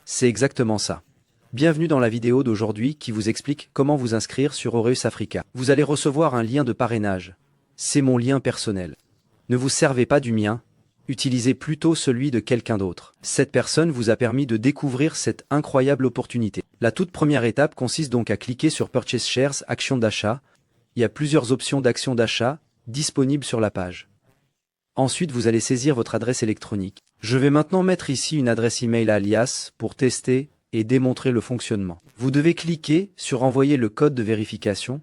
C'est exactement ça. Bienvenue dans la vidéo d'aujourd'hui qui vous explique comment vous inscrire sur Aureus Africa. Vous allez recevoir un lien de parrainage. C'est mon lien personnel. Ne vous servez pas du mien, utilisez plutôt celui de quelqu'un d'autre. Cette personne vous a permis de découvrir cette incroyable opportunité. La toute première étape consiste donc à cliquer sur Purchase Shares, action d'achat. Il y a plusieurs options d'action d'achat disponibles sur la page. Ensuite, vous allez saisir votre adresse électronique. Je vais maintenant mettre ici une adresse email alias pour tester et démontrer le fonctionnement. Vous devez cliquer sur envoyer le code de vérification.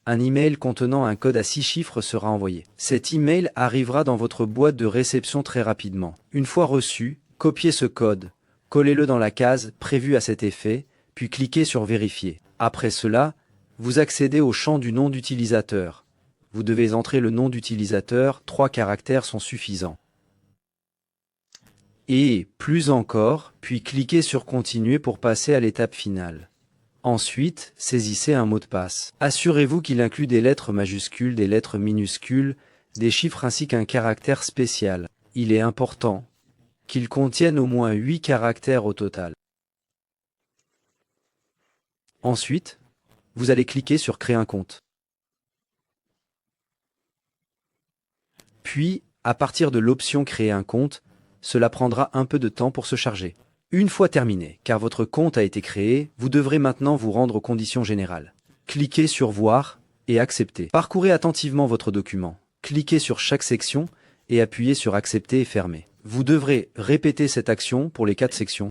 Un email contenant un code à 6 chiffres sera envoyé. Cet email arrivera dans votre boîte de réception très rapidement. Une fois reçu, copiez ce code, collez-le dans la case prévue à cet effet, puis cliquez sur Vérifier. Après cela, vous accédez au champ du nom d'utilisateur. Vous devez entrer le nom d'utilisateur, 3 caractères sont suffisants. Et, plus encore, puis cliquez sur Continuer pour passer à l'étape finale. Ensuite, saisissez un mot de passe. Assurez-vous qu'il inclut des lettres majuscules, des lettres minuscules, des chiffres ainsi qu'un caractère spécial. Il est important qu'il contienne au moins 8 caractères au total. Ensuite, vous allez cliquer sur Créer un compte. Puis, à partir de l'option Créer un compte, cela prendra un peu de temps pour se charger. Une fois terminé, car votre compte a été créé, vous devrez maintenant vous rendre aux conditions générales. Cliquez sur Voir et Accepter. Parcourez attentivement votre document. Cliquez sur chaque section et appuyez sur Accepter et Fermer. Vous devrez répéter cette action pour les 4 sections.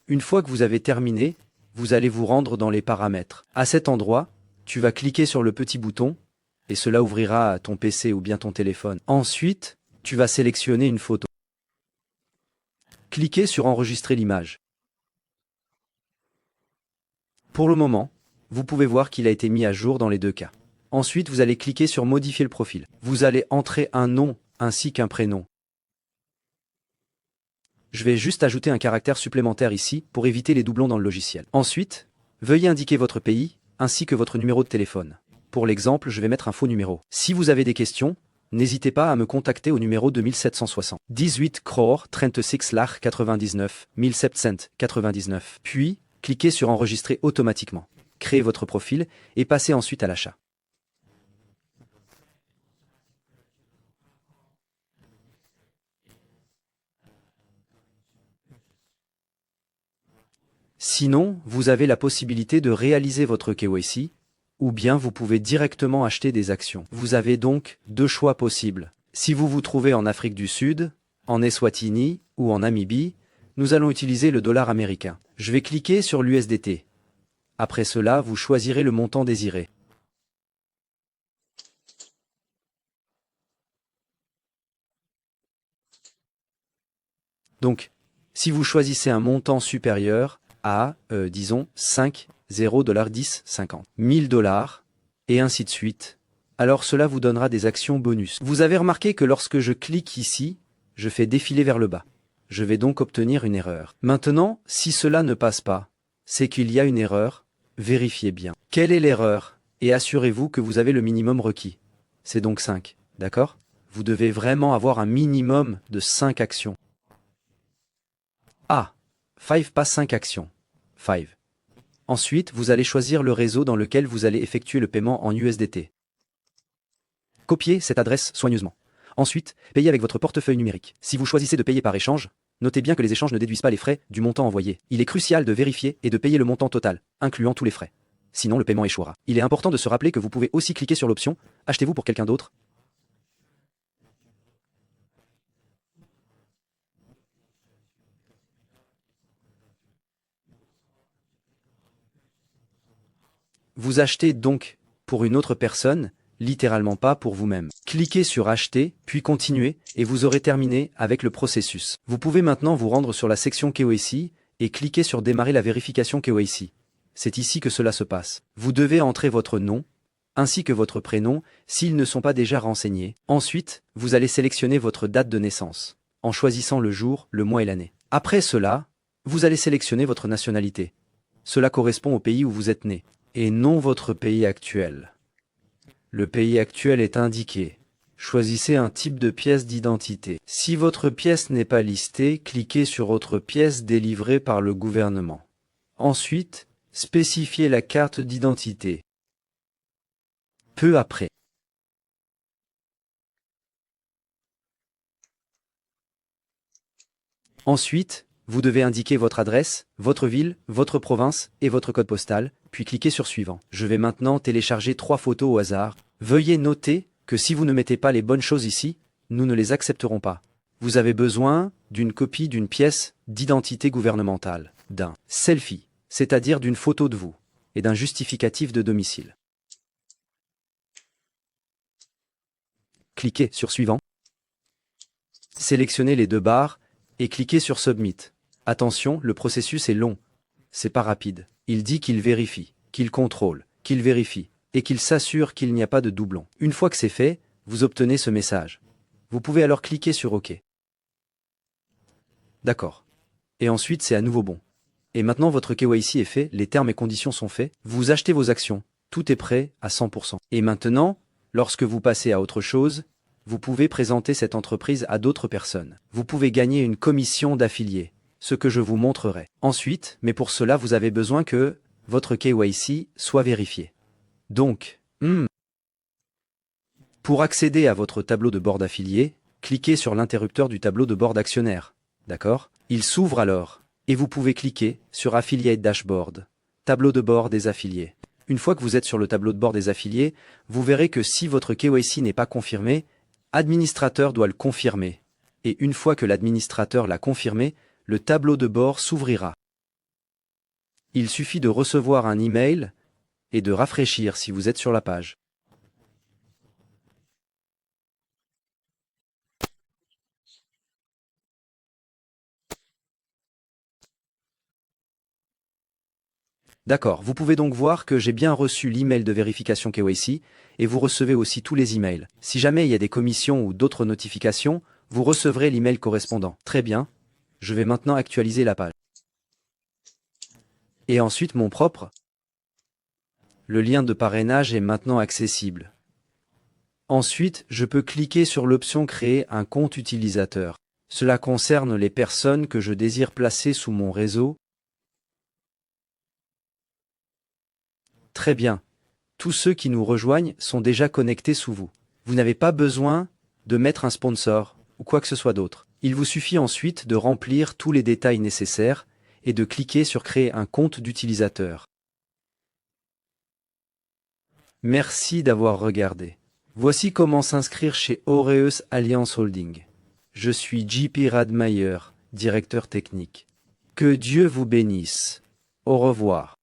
Une fois que vous avez terminé, vous allez vous rendre dans les paramètres. À cet endroit, tu vas cliquer sur le petit bouton et cela ouvrira ton PC ou bien ton téléphone. Ensuite, tu vas sélectionner une photo. Cliquez sur Enregistrer l'image. Pour le moment, vous pouvez voir qu'il a été mis à jour dans les 2 cas. Ensuite, vous allez cliquer sur Modifier le profil. Vous allez entrer un nom ainsi qu'un prénom. Je vais juste ajouter un caractère supplémentaire ici pour éviter les doublons dans le logiciel. Ensuite, veuillez indiquer votre pays ainsi que votre numéro de téléphone. Pour l'exemple, je vais mettre un faux numéro. Si vous avez des questions, n'hésitez pas à me contacter au numéro 2760 18 crore 36 lach 99 1799. Puis, cliquez sur Enregistrer automatiquement. Créez votre profil et passez ensuite à l'achat. Sinon, vous avez la possibilité de réaliser votre KYC, ou bien vous pouvez directement acheter des actions. Vous avez donc 2 choix possibles. Si vous vous trouvez en Afrique du Sud, en Eswatini ou en Namibie, nous allons utiliser le dollar américain. Je vais cliquer sur l'USDT. Après cela, vous choisirez le montant désiré. Donc, si vous choisissez un montant supérieur à, disons, 5, 0 $10, 50, 1000 $, et ainsi de suite, alors cela vous donnera des actions bonus. Vous avez remarqué que lorsque je clique ici, je fais défiler vers le bas. Je vais donc obtenir une erreur. Maintenant, si cela ne passe pas, c'est qu'il y a une erreur, vérifiez bien. Quelle est l'erreur? Et assurez-vous que vous avez le minimum requis. C'est donc 5, d'accord? Vous devez vraiment avoir un minimum de 5 actions. Ah, 5 pas 5 actions. 5. Ensuite, vous allez choisir le réseau dans lequel vous allez effectuer le paiement en USDT. Copiez cette adresse soigneusement. Ensuite, payez avec votre portefeuille numérique. Si vous choisissez de payer par échange, notez bien que les échanges ne déduisent pas les frais du montant envoyé. Il est crucial de vérifier et de payer le montant total, incluant tous les frais. Sinon, le paiement échouera. Il est important de se rappeler que vous pouvez aussi cliquer sur l'option « Achetez-vous pour quelqu'un d'autre ». Vous achetez donc pour une autre personne, littéralement pas pour vous-même. Cliquez sur Acheter, puis Continuer, et vous aurez terminé avec le processus. Vous pouvez maintenant vous rendre sur la section KYC et cliquer sur Démarrer la vérification KYC. C'est ici que cela se passe. Vous devez entrer votre nom, ainsi que votre prénom, s'ils ne sont pas déjà renseignés. Ensuite, vous allez sélectionner votre date de naissance, en choisissant le jour, le mois et l'année. Après cela, vous allez sélectionner votre nationalité. Cela correspond au pays où vous êtes né, et non votre pays actuel. Le pays actuel est indiqué. Choisissez un type de pièce d'identité. Si votre pièce n'est pas listée, cliquez sur Autre pièce délivrée par le gouvernement. Ensuite, spécifiez la carte d'identité. Peu après. Ensuite, vous devez indiquer votre adresse, votre ville, votre province et votre code postal, puis cliquez sur Suivant. Je vais maintenant télécharger 3 photos au hasard. Veuillez noter que si vous ne mettez pas les bonnes choses ici, nous ne les accepterons pas. Vous avez besoin d'une copie d'une pièce d'identité gouvernementale, d'un selfie, c'est-à-dire d'une photo de vous, et d'un justificatif de domicile. Cliquez sur Suivant. Sélectionnez les 2 barres et cliquez sur Submit. Attention, le processus est long. C'est pas rapide. Il dit qu'il vérifie, qu'il contrôle, qu'il vérifie, et qu'il s'assure qu'il n'y a pas de doublon. Une fois que c'est fait, vous obtenez ce message. Vous pouvez alors cliquer sur OK. D'accord. Et ensuite, c'est à nouveau bon. Et maintenant, votre KYC est fait, les termes et conditions sont faits, vous achetez vos actions, tout est prêt à 100%. Et maintenant, lorsque vous passez à autre chose, vous pouvez présenter cette entreprise à d'autres personnes. Vous pouvez gagner une commission d'affilié, ce que je vous montrerai. Ensuite, mais pour cela, vous avez besoin que votre KYC soit vérifié. Donc, pour accéder à votre tableau de bord d'affilié, cliquez sur l'interrupteur du tableau de bord d'actionnaire. D'accord? Il s'ouvre alors, et vous pouvez cliquer sur Affiliate Dashboard, tableau de bord des affiliés. Une fois que vous êtes sur le tableau de bord des affiliés, vous verrez que si votre KYC n'est pas confirmé, l'administrateur doit le confirmer. Et une fois que l'administrateur l'a confirmé, le tableau de bord s'ouvrira. Il suffit de recevoir un email et de rafraîchir si vous êtes sur la page. D'accord, vous pouvez donc voir que j'ai bien reçu l'email de vérification KYC et vous recevez aussi tous les emails. Si jamais il y a des commissions ou d'autres notifications, vous recevrez l'email correspondant. Très bien, je vais maintenant actualiser la page. Et ensuite mon propre. Le lien de parrainage est maintenant accessible. Ensuite, je peux cliquer sur l'option Créer un compte utilisateur. Cela concerne les personnes que je désire placer sous mon réseau. Très bien. Tous ceux qui nous rejoignent sont déjà connectés sous vous. Vous n'avez pas besoin de mettre un sponsor ou quoi que ce soit d'autre. Il vous suffit ensuite de remplir tous les détails nécessaires et de cliquer sur Créer un compte d'utilisateur. Merci d'avoir regardé. Voici comment s'inscrire chez Aureus Alliance Holding. Je suis JP Radmayer, directeur technique. Que Dieu vous bénisse. Au revoir.